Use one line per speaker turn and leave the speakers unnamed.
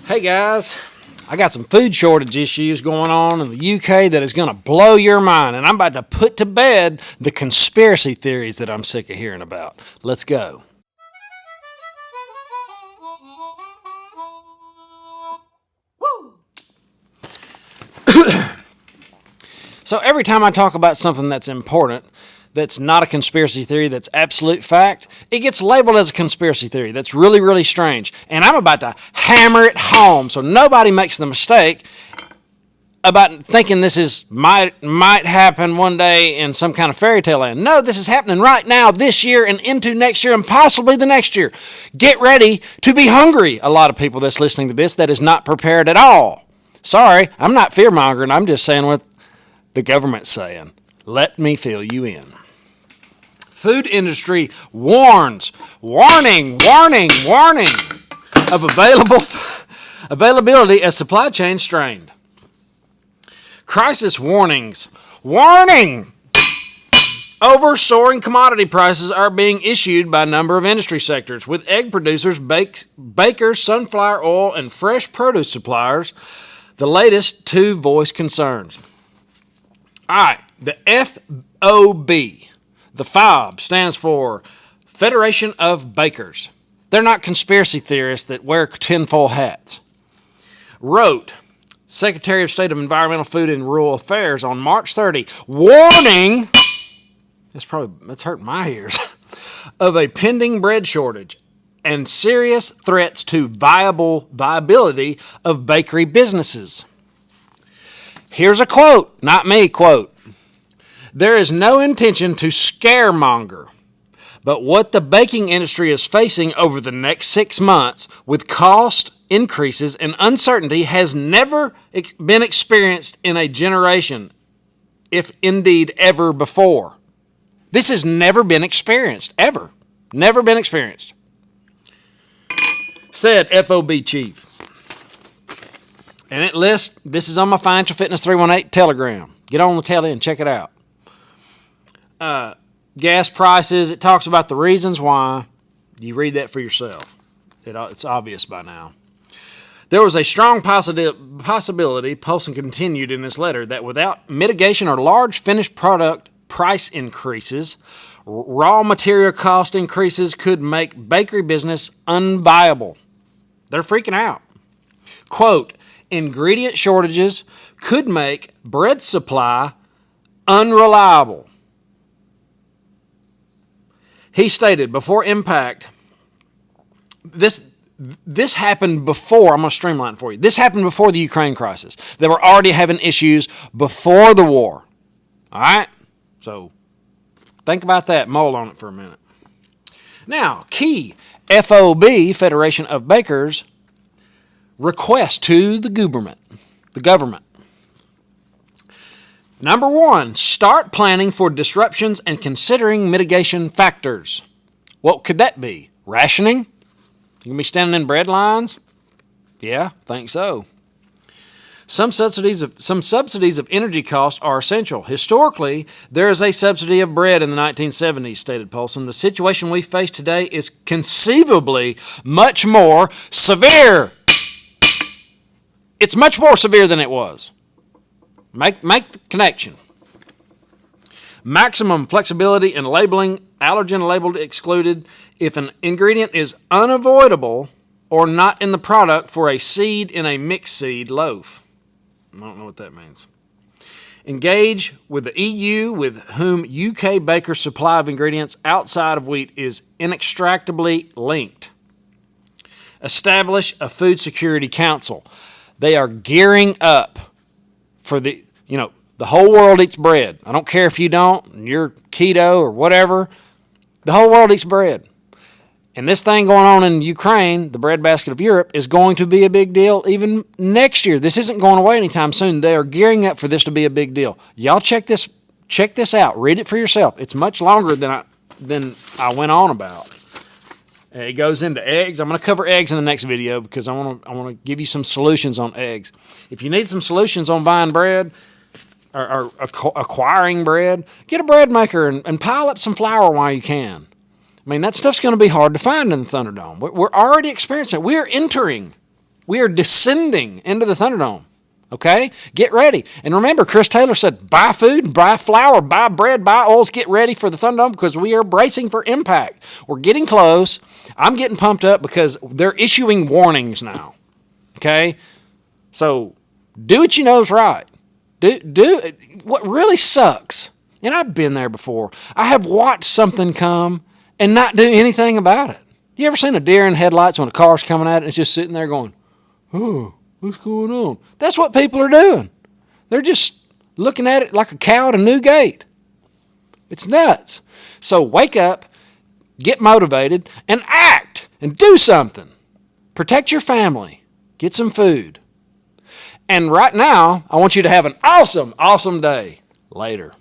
Hey guys, I got some food shortage issues going on in the UK that is going to blow your mind, and I'm about to put to bed the conspiracy theories that I'm sick of hearing about. Let's go. So every time I talk about something that's important, that's not a conspiracy theory, that's absolute fact, it gets labeled as a conspiracy theory. That's really, really strange. And I'm about to hammer it home so nobody makes the mistake about thinking this might happen one day in some kind of fairy tale land. No, this is happening right now, this year, and into next year, and possibly the next year. Get ready to be hungry. A lot of people that's listening to this that is not prepared at all. Sorry, I'm not fear-mongering. I'm just saying what the government's saying. Let me fill you in. Food industry warns, warning of availability as supply chain strained. Crisis warnings, warning! Over soaring commodity prices are being issued by a number of industry sectors, with egg producers, bakers, sunflower oil, and fresh produce suppliers the latest to voice concerns. All right, the FOB, the FOB, stands for Federation of Bakers. They're not conspiracy theorists that wear tinfoil hats. Wrote, Secretary of State of Environmental, Food, and Rural Affairs on March 30, warning, that's hurting my ears, of a pending bread shortage and serious threats to viability of bakery businesses. Here's a quote, not me, quote. There is no intention to scaremonger, but what the baking industry is facing over the next 6 months with cost increases and uncertainty has never been experienced in a generation, if indeed ever before. This has never been experienced, ever. Never been experienced. Said FOB chief. And it lists, this is on my Financial Fitness 318 Telegram. Get on the tele and check it out. Gas prices, it talks about the reasons why. You read that for yourself. It's obvious by now. There was a strong possibility, Polson continued in his letter, that without mitigation or large finished product price increases, raw material cost increases could make bakery business unviable. They're freaking out. Quote, ingredient shortages could make bread supply unreliable. He stated before impact, this happened before, I'm going to streamline it for you. This happened before the Ukraine crisis. They were already having issues before the war. All right? So think about that. Mull on it for a minute. Now, key FOB, Federation of Bakers, request to the government. Number 1, start planning for disruptions and considering mitigation factors. What could that be? Rationing? You gonna be standing in bread lines? Yeah, think so. Some subsidies of energy costs are essential. Historically, there is a subsidy of bread in the 1970s, stated Polson. The situation we face today is conceivably much more severe. It's much more severe than it was. Make the connection. Maximum flexibility in labeling, allergen labeled excluded if an ingredient is unavoidable or not in the product for a seed in a mixed seed loaf. I don't know what that means. Engage with the EU, with whom UK bakers' supply of ingredients outside of wheat is inextricably linked. Establish a food security council. They are gearing up for the whole world eats bread. I don't care if you don't, and you're keto or whatever. The whole world eats bread. And this thing going on in Ukraine, the breadbasket of Europe, is going to be a big deal even next year. This isn't going away anytime soon. They are gearing up for this to be a big deal. Y'all check this out. Read it for yourself. It's much longer than I went on about. It goes into eggs. I'm going to cover eggs in the next video because I want to give you some solutions on eggs. If you need some solutions on buying bread or acquiring bread, get a bread maker and pile up some flour while you can. I mean, that stuff's going to be hard to find in the Thunderdome. We're already experiencing it. We're entering We are descending into the Thunderdome. Okay? Get ready. And remember, Chris Taylor said, buy food, buy flour, buy bread, buy oils, get ready for the Thunderdome because we are bracing for impact. We're getting close. I'm getting pumped up because they're issuing warnings now. Okay? So do what you know is right. Do what really sucks, and I've been there before, I have watched something come and not do anything about it. You ever seen a deer in headlights when a car's coming at it and it's just sitting there going, oh, what's going on? That's what people are doing. They're just looking at it like a cow at a new gate. It's nuts. So wake up, get motivated, and act and do something. Protect your family. Get some food. And right now, I want you to have an awesome, awesome day. Later.